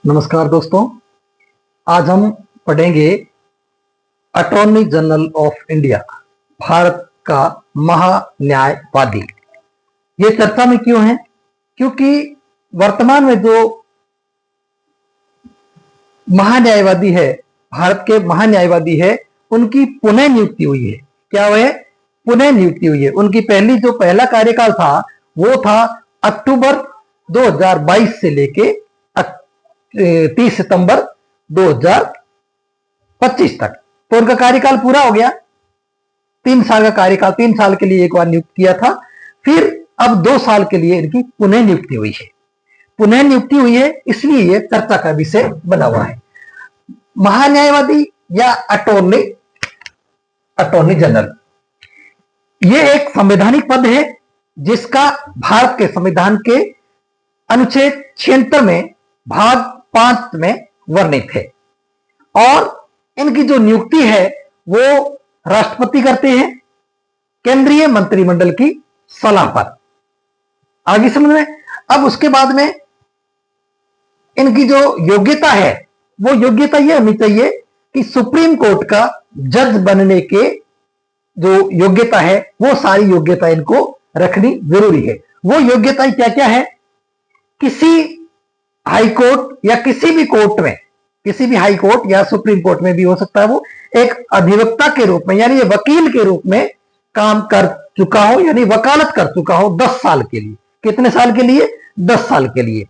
नमस्कार दोस्तों, आज हम पढ़ेंगे attorney general of India, Bharat का महान्यायवादी। ये चर्चा में क्यों है? क्योंकि वर्तमान में जो महान्यायवादी है, भारत के महान्यायवादी है, उनकी पुनः नियुक्ति हुई है। क्या हुआ है? पुनः नियुक्ति हुई है। उनकी पहला कार्यकाल था वो था अक्टूबर 2022 से लेके 30 सितंबर 2025 तक। तो उनका कार्यकाल पूरा हो गया। 3 साल का कार्यकाल, 3 साल के लिए एक बार नियुक्त किया था, फिर अब 2 साल के लिए इनकी पुनः नियुक्ति हुई है। पुनः नियुक्ति हुई है, इसलिए यह चर्चा का विषय बना हुआ है। महान्यायवादी या अटॉर्नी जनरल, यह एक संवैधानिक पद है जिसका भारत के संविधान के अनुच्छेद 76 में भाग 5 में वर्णित है। और इनकी जो नियुक्ति है वो राष्ट्रपति करते हैं केंद्रीय मंत्रिमंडल की सलाह पर। आगे समझ में। अब उसके बाद में इनकी जो योग्यता है वो योग्यता ये होनी चाहिए कि सुप्रीम कोर्ट का जज बनने के जो योग्यता है वो सारी योग्यता इनको रखनी जरूरी है। वो योग्यता क्या क्या है? किसी हाई कोर्ट या किसी भी कोर्ट में, किसी भी हाई कोर्ट या सुप्रीम कोर्ट में भी हो सकता है, वो एक अधिवक्ता के रूप में यानी वकील के रूप में काम कर चुका हो, यानी वकालत कर चुका हो 10 साल के लिए। कितने साल के लिए? 10 साल के लिए।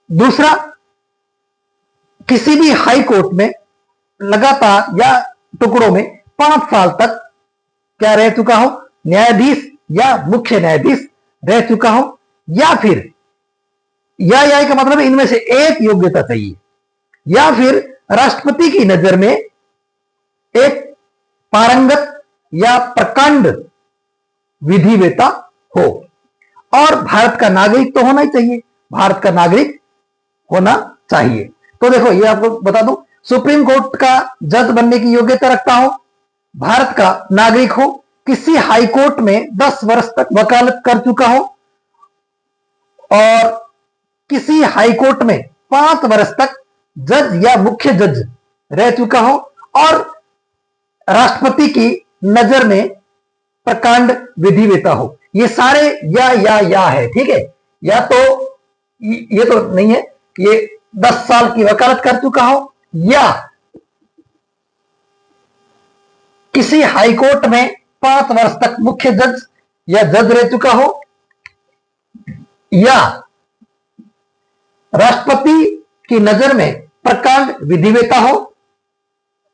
दूसरा, किसी भी हाई कोर्ट में लगातार या टुकड़ों में 5 साल तक क्या रह चुका हो? न्यायाधीश या मुख्य न्यायाधीश रह चुका हो। या फिर या का मतलब इनमें से एक योग्यता चाहिए। या फिर राष्ट्रपति की नजर में एक पारंगत या प्रकांड विधिवेता हो। और भारत का नागरिक तो होना ही चाहिए, भारत का नागरिक होना चाहिए। तो देखो, ये आपको बता दूं, सुप्रीम कोर्ट का जज बनने की योग्यता रखता हो, भारत का नागरिक हो, किसी हाई कोर्ट में 10 वर्ष तक वकालत कर चुका हो और किसी हाई कोर्ट में 5 वर्ष तक जज या मुख्य जज रह चुका हो और राष्ट्रपति की नजर में प्रकांड विधिवेता हो। ये सारे या है, ठीक है। या तो ये तो नहीं है, ये 10 साल की वकालत कर चुका हो, या किसी हाई कोर्ट में 5 वर्ष तक मुख्य जज या जज रह चुका हो, या राष्ट्रपति की नजर में प्रकांड विधिवेता हो,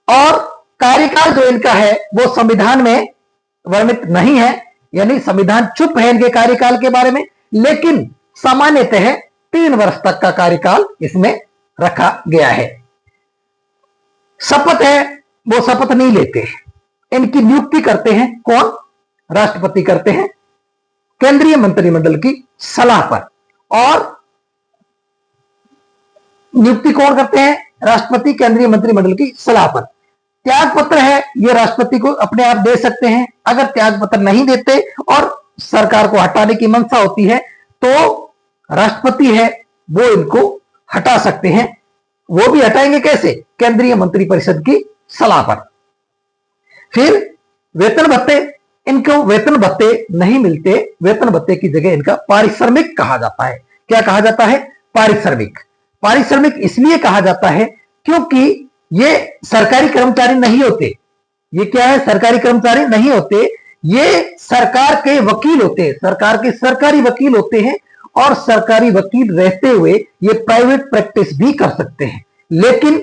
और कार्यकाल जो इनका है वो संविधान में वर्णित नहीं है, यानी संविधान चुप है इनके कार्यकाल के बारे में, लेकिन सामान्यतः 3 वर्ष तक का कार्यकाल इसमें रखा गया है। शपथ है वो शपथ नहीं लेते, इनकी नियुक्ति करते हैं कौन? राष्ट्रपति करते हैं केंद्रीय मंत्रिमंडल की सलाह पर। और नियुक्ति कौन करते हैं? राष्ट्रपति केंद्रीय मंत्रिमंडल की सलाह पर। त्याग पत्र है ये राष्ट्रपति को अपने आप दे सकते हैं। अगर त्याग पत्र नहीं देते और सरकार को हटाने की मंशा होती है तो राष्ट्रपति है वो इनको हटा सकते हैं। वो भी हटाएंगे कैसे? केंद्रीय मंत्रिपरिषद की सलाह पर। फिर वेतन भत्ते, इनको वेतन भत्ते नहीं मिलते, वेतन भत्ते की जगह इनका पारिश्रमिक कहा जाता है। क्या कहा जाता है? पारिश्रमिक। पारिश्रमिक इसलिए कहा जाता है क्योंकि ये सरकारी कर्मचारी नहीं होते। ये क्या है? सरकारी कर्मचारी नहीं होते, ये सरकार के वकील होते हैं, सरकार के सरकारी वकील होते हैं। और सरकारी वकील रहते हुए ये प्राइवेट प्रैक्टिस भी कर सकते हैं, लेकिन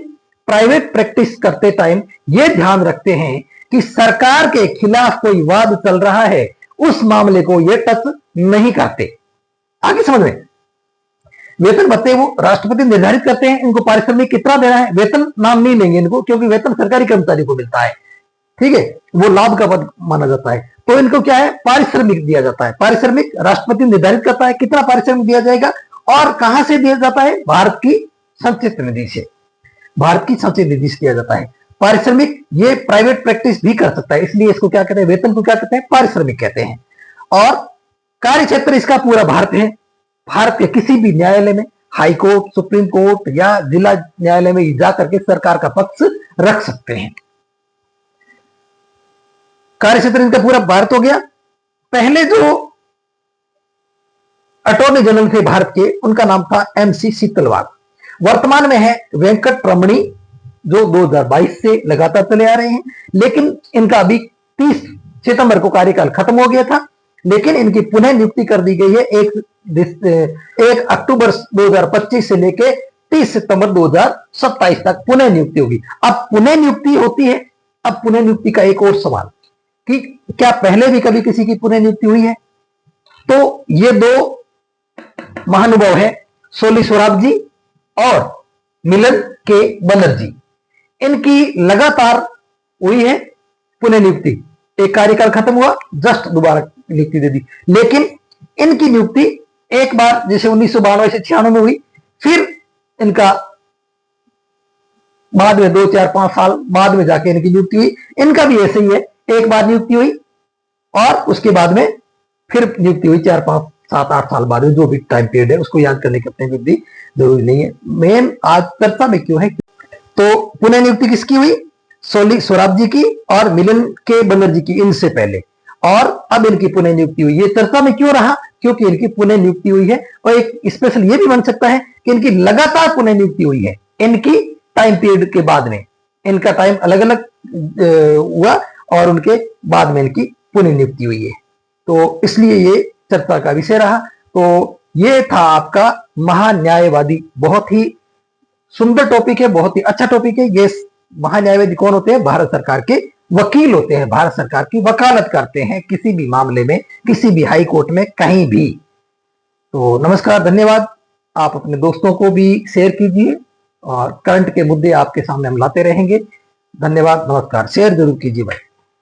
प्राइवेट प्रैक्टिस करते टाइम ये ध्यान रखते हैं कि सरकार के खिलाफ कोई वाद चल रहा है, उस मामले को ये टच नहीं करते। आगे समझ में। वेतन भत्ते वो राष्ट्रपति निर्धारित करते हैं, इनको पारिश्रमिक कितना देना है। वेतन नाम नहीं लेंगे इनको, क्योंकि वेतन सरकारी कर्मचारी को मिलता है, ठीक है, वो लाभ का पद माना जाता है। तो इनको क्या है? पारिश्रमिक दिया जाता है। पारिश्रमिक राष्ट्रपति निर्धारित करता है कितना पारिश्रमिक दिया जाएगा, और कहां से दिया जाता है? भारत की संचित निधि से, भारत की संचित निधि से दिया जाता है पारिश्रमिक। ये प्राइवेट प्रैक्टिस भी कर सकता है, इसलिए इसको क्या कहते हैं? वेतन को क्या कहते हैं? पारिश्रमिक कहते हैं। और कार्य क्षेत्र इसका पूरा भारत है। भारत के किसी भी न्यायालय में हाई कोर्ट, सुप्रीम कोर्ट या जिला न्यायालय में जा करके सरकार का पक्ष रख सकते हैं। कार्य क्षेत्र इनका पूरा भारत हो गया। पहले जो अटॉर्नी जनरल थे भारत के, उनका नाम था MC शीतलवाग। वर्तमान में है वेंकट रमणी, जो 2022 से लगातार चले आ रहे हैं, लेकिन इनका अभी 30 सितंबर को कार्यकाल खत्म हो गया था, लेकिन इनकी पुनः नियुक्ति कर दी गई है 1 अक्टूबर 2025 से लेके 30 सितंबर 2027 तक पुनः नियुक्ति होगी। अब पुनः नियुक्ति होती है, अब पुनः नियुक्ति का एक और सवाल कि क्या पहले भी कभी किसी की पुनः नियुक्ति हुई है? तो ये दो महानुभाव है, सोली सोराब जी और मिलन के बनर्जी, इनकी लगातार हुई है पुनः नियुक्ति। एक कार्यकाल खत्म हुआ, जस्ट दोबारा नियुक्ति दे दी, लेकिन इनकी नियुक्ति एक बार जैसे 1992 से 96 में हुई, फिर इनका बाद में 2, 4, 5 साल बाद में जाके इनकी नियुक्ति हुई। इनका भी ऐसे ही है, एक बार नियुक्ति हुई और उसके बाद में फिर नियुक्ति हुई 4, 5, 7, 8 साल बाद में, जो भी टाइम पीरियड है उसको याद करने की अपने भी जरूरी नहीं है। मेन आज चर्चा में क्यों है, तो पुनः नियुक्ति किसकी हुई? सोली सोराब जी की और मिलन के बनर्जी की, इनसे पहले, और अब इनकी पुनः नियुक्ति हुई। ये चर्चा में क्यों रहा? क्योंकि इनकी पुनः नियुक्ति हुई है। और एक स्पेशल ये भी बन सकता है कि इनकी लगातार पुनः नियुक्ति हुई है, इनकी टाइम पीरियड के बाद में, इनका टाइम अलग अलग हुआ और उनके बाद में इनकी पुनः नियुक्ति हुई है, तो इसलिए ये चर्चा का विषय रहा। तो ये था आपका महान्यायवादी। बहुत ही सुंदर टॉपिक है, बहुत ही अच्छा टॉपिक है। ये महान्यायवादी कौन होते हैं? भारत सरकार के वकील होते हैं, भारत सरकार की वकालत करते हैं किसी भी मामले में, किसी भी हाई कोर्ट में, कहीं भी। तो नमस्कार, धन्यवाद। आप अपने दोस्तों को भी शेयर कीजिए और करंट के मुद्दे आपके सामने हम लाते रहेंगे। धन्यवाद, नमस्कार, शेयर जरूर कीजिए भाई।